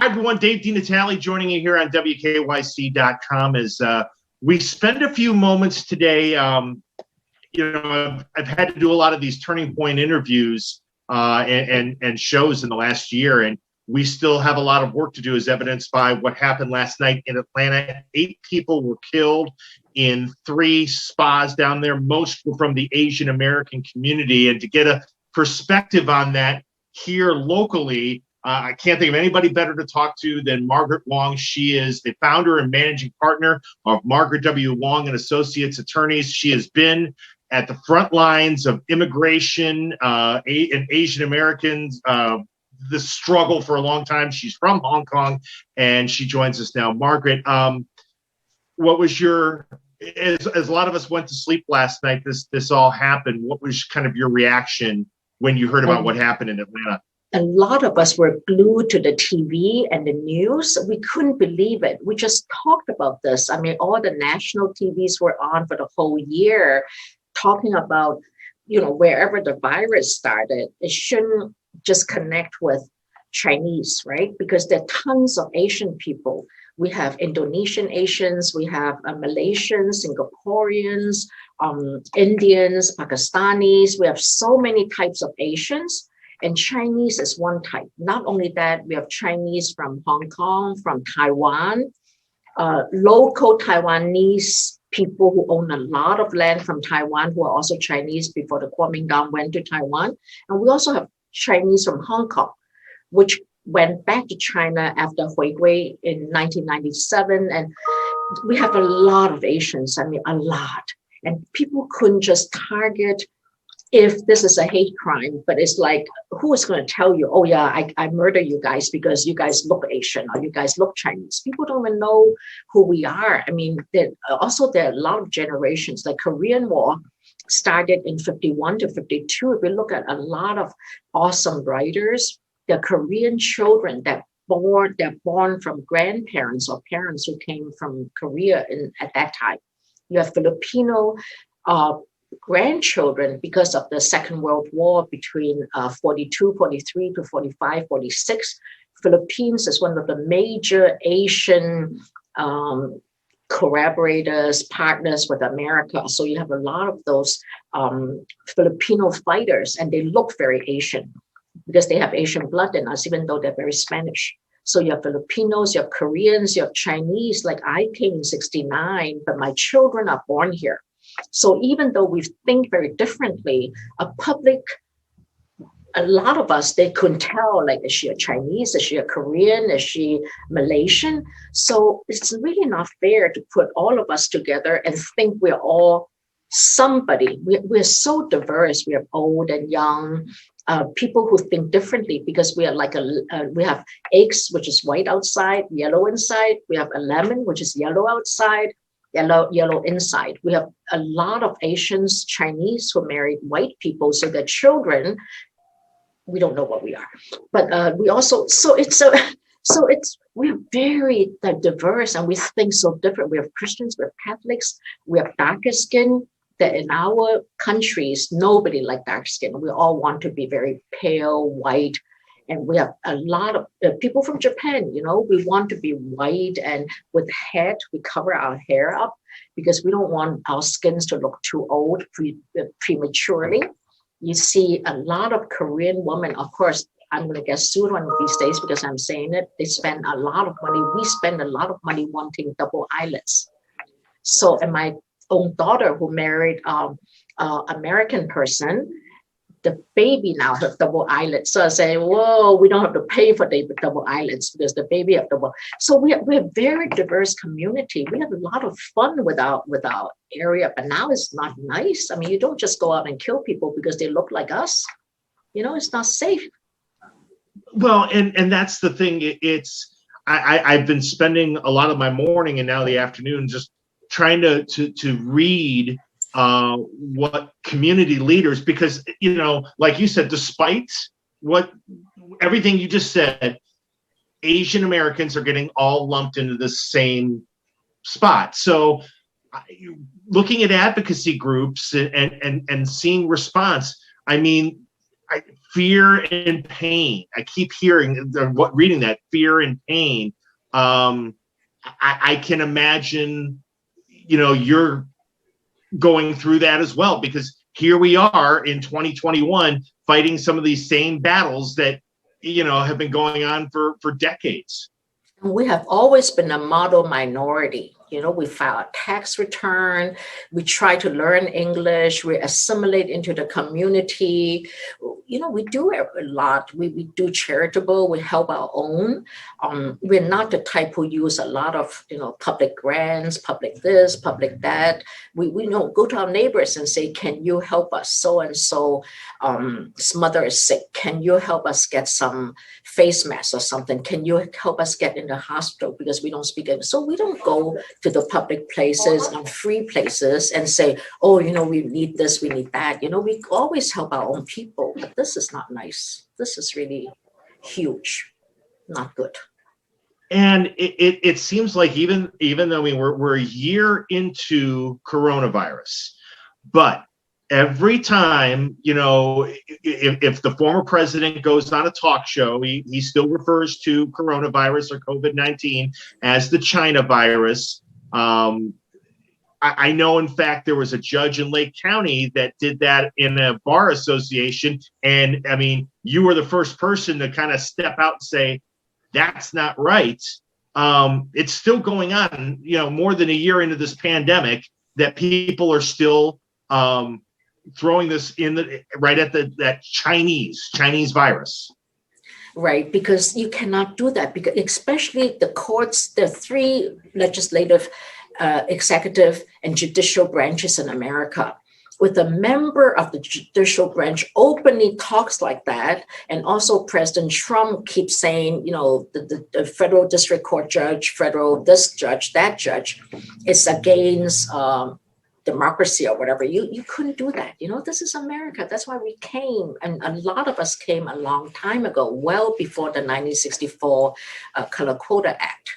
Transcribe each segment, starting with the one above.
Hi, everyone. Dave DiNatale joining you here on WKYC.com as we spend a few moments today. I've had to do a lot of these turning point interviews and shows in the last year, and we still have a lot of work to do, as evidenced by what happened last night in Atlanta. 8 people were killed in 3 spas down there. Most were from the Asian American community. And to get a perspective on that here locally, I can't think of anybody better to talk to than Margaret Wong. She is the founder and managing partner of Margaret W. Wong and Associates Attorneys. She has been at the front lines of immigration and Asian Americans, the struggle for a long time. She's from Hong Kong, and she joins us now. Margaret, what was your, as a lot of us went to sleep last night, this all happened. What was kind of your reaction when you heard about what happened in Atlanta? A lot of us were glued to the TV and the news. We couldn't believe it. We just talked about this. I mean, all the national TVs were on for the whole year talking about, wherever the virus started, it shouldn't just connect with Chinese, right? Because there are tons of Asian people. We have Indonesian Asians, we have Malaysians, Singaporeans, Indians, Pakistanis. We have so many types of Asians. And Chinese is one type. Not only that, we have Chinese from Hong Kong, from Taiwan, local Taiwanese people who own a lot of land from Taiwan who are also Chinese before the Kuomintang went to Taiwan. And we also have Chinese from Hong Kong, which went back to China after Huigui in 1997. And we have a lot of Asians, a lot. And people couldn't just target if this is a hate crime, but it's like, who is going to tell you, oh yeah, I murder you guys because you guys look Asian or you guys look Chinese. People don't even know who we are. There are a lot of generations. The Korean War started in 51 to 52. If we look at a lot of awesome writers, the Korean children they're born from grandparents or parents who came from Korea at that time. You have Filipino grandchildren because of the Second World War between 42, 43 to 45, 46. Philippines is one of the major Asian collaborators, partners with America. So you have a lot of those Filipino fighters, and they look very Asian because they have Asian blood in us, even though they're very Spanish. So you have Filipinos, you have Koreans, you have Chinese. Like I came in 69, but my children are born here. So even though we think very differently, a lot of us, they couldn't tell, like, is she a Chinese? Is she a Korean? Is she Malaysian? So it's really not fair to put all of us together and think we're all somebody. We're so diverse. We have old and young, people who think differently because we are like we have eggs, which is white outside, yellow inside. We have a lemon, which is yellow outside, yellow inside. We have a lot of Asians, Chinese who married white people, so their children, we don't know what we are, but we also, we're very diverse and we think so different. We have Christians, we have Catholics, we have darker skin. That in our countries, nobody like dark skin. We all want to be very pale, white. And we have a lot of people from Japan, we want to be white and with head, we cover our hair up because we don't want our skins to look too old prematurely. You see a lot of Korean women, of course, I'm going to get sued one of these days because I'm saying it. They spend a lot of money. We spend a lot of money wanting double eyelids. So, and my own daughter who married an American person, the baby now has double eyelids. So I say, whoa, we don't have to pay for the double eyelids because the baby have double. So we're a very diverse community. We have a lot of fun with our area, but now it's not nice. You don't just go out and kill people because they look like us. It's not safe. Well, and that's the thing. I've been spending a lot of my morning and now the afternoon just trying to read what community leaders, because like you said, despite everything you just said, Asian Americans are getting all lumped into the same spot. So looking at advocacy groups and seeing response, fear and pain. I keep reading that fear and pain. I can imagine, you're going through that as well, because here we are in 2021 fighting some of these same battles that, have been going on for decades. We have always been a model minority. We file a tax return, we try to learn English, we assimilate into the community. We do a lot. We do charitable, we help our own. We're not the type who use a lot of, public grants, public this, public that. We know, go to our neighbors and say, can you help us? So-and-so mother is sick. Can you help us get some face masks or something? Can you help us get in the hospital because we don't speak English? So we don't go to the public places, on free places, and say, oh, we need this, we need that. We always help our own people, but this is not nice. This is really huge, not good. And it seems like even though we're a year into coronavirus, but every time, if the former president goes on a talk show, he still refers to coronavirus or COVID-19 as the China virus. I know, in fact, there was a judge in Lake County that did that in a bar association. And I mean, you were the first person to kind of step out and say, that's not right. It's still going on, more than a year into this pandemic, that people are still throwing this right at that Chinese virus. Right, because you cannot do that, because especially the courts, the three legislative, executive, and judicial branches in America. With a member of the judicial branch openly talks like that, and also President Trump keeps saying, the federal district court judge, federal this judge, that judge, is against democracy or whatever. You couldn't do that. This is America. That's why we came, and a lot of us came a long time ago, well before the 1964 Color Quota Act,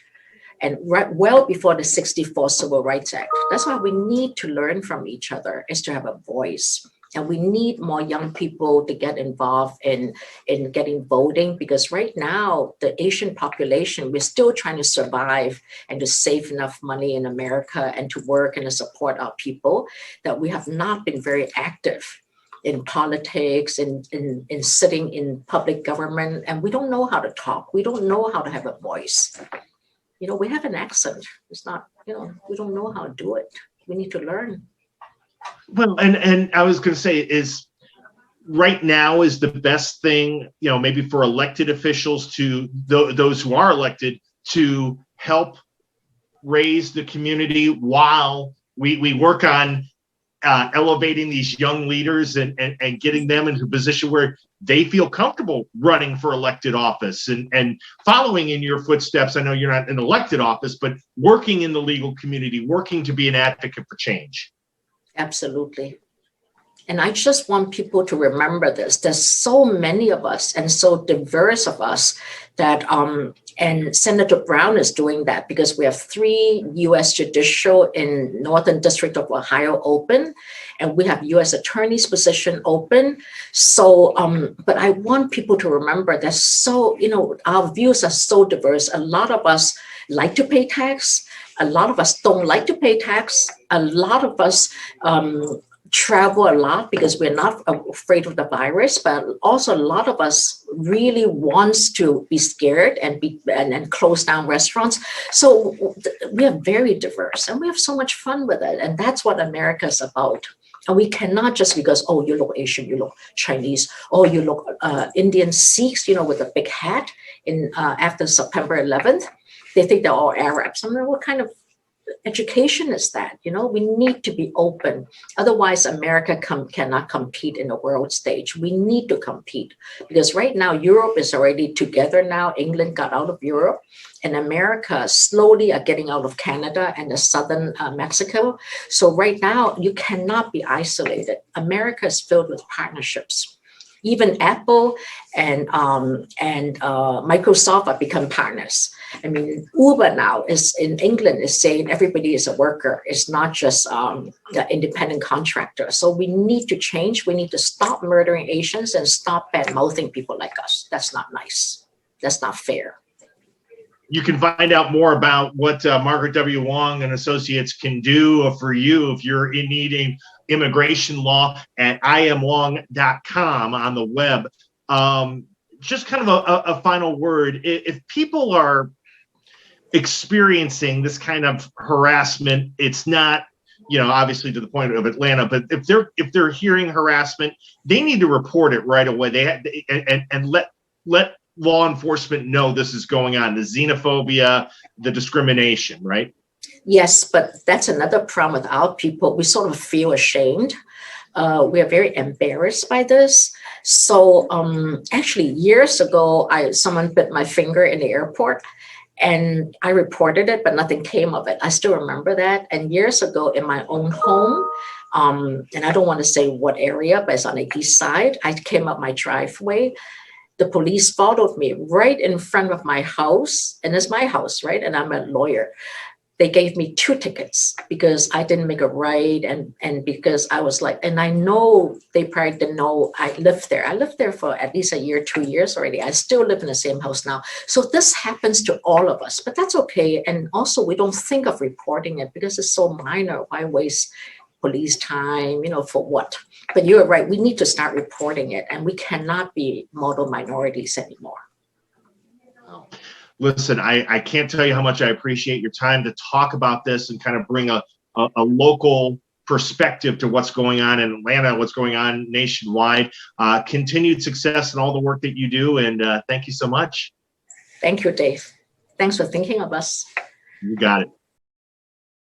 and well before the 64 Civil Rights Act. That's why we need to learn from each other, is to have a voice. And we need more young people to get involved in getting voting, because right now, the Asian population, we're still trying to survive and to save enough money in America and to work and to support our people, that we have not been very active in politics, in sitting in public government, and we don't know how to talk. We don't know how to have a voice. We have an accent. It's not, we don't know how to do it. We need to learn. Well, and I was going to say, is right now is the best thing, maybe for elected officials to those who are elected to help raise the community while we work on elevating these young leaders and getting them into a position where they feel comfortable running for elected office and following in your footsteps. I know you're not in elected office, but working in the legal community, working to be an advocate for change. Absolutely. And I just want people to remember this. There's so many of us and so diverse of us that, and Senator Brown is doing that, because we have 3 U.S. judicial in Northern District of Ohio open, and we have U.S. attorney's position open. So, but I want people to remember that, our views are so diverse. A lot of us like to pay tax. A lot of us don't like to pay tax. A lot of us travel a lot because we're not afraid of the virus, but also a lot of us really wants to be scared and close down restaurants. So we are very diverse and we have so much fun with it. And that's what America is about. And we cannot just because, oh, you look Asian, you look Chinese, oh, you look Indian Sikhs, with a big hat after September 11th. They think they're all Arabs. I mean, what kind of education is that? We need to be open. Otherwise, America cannot compete in the world stage. We need to compete, because right now, Europe is already together now. England got out of Europe, and America slowly are getting out of Canada and the southern Mexico. So right now, you cannot be isolated. America is filled with partnerships. Even Apple and Microsoft have become partners. I mean, Uber now is in England is saying everybody is a worker. It's not just the independent contractor. So we need to change. We need to stop murdering Asians and stop bad-mouthing people like us. That's not nice. That's not fair. You can find out more about what Margaret W. Wong and Associates can do for you if you're in needing immigration law at imwong.com on the web. Just kind of a final word. If people are experiencing this kind of harassment, it's not, obviously to the point of Atlanta, but if they're hearing harassment, they need to report it right away. And let law enforcement know this is going on, the xenophobia, the discrimination, right? Yes, but that's another problem with our people. We sort of feel ashamed. We are very embarrassed by this. So actually, years ago, someone bit my finger in the airport, and I reported it, but nothing came of it. I still remember that. And years ago, in my own home, and I don't want to say what area, but it's on the east side, I came up my driveway. The police followed me right in front of my house, and it's my house, right? And I'm a lawyer. They gave me 2 tickets because I didn't make a right, and because I was like, and I know they probably didn't know I lived there. I lived there for at least a year, 2 years already. I still live in the same house now. So this happens to all of us, but that's okay. And also we don't think of reporting it because it's so minor. Why waste police time, for what? But you're right, we need to start reporting it, and we cannot be model minorities anymore. Listen, I can't tell you how much I appreciate your time to talk about this and kind of bring a local perspective to what's going on in Atlanta, what's going on nationwide. Continued success in all the work that you do, and thank you so much. Thank you, Dave. Thanks for thinking of us. You got it.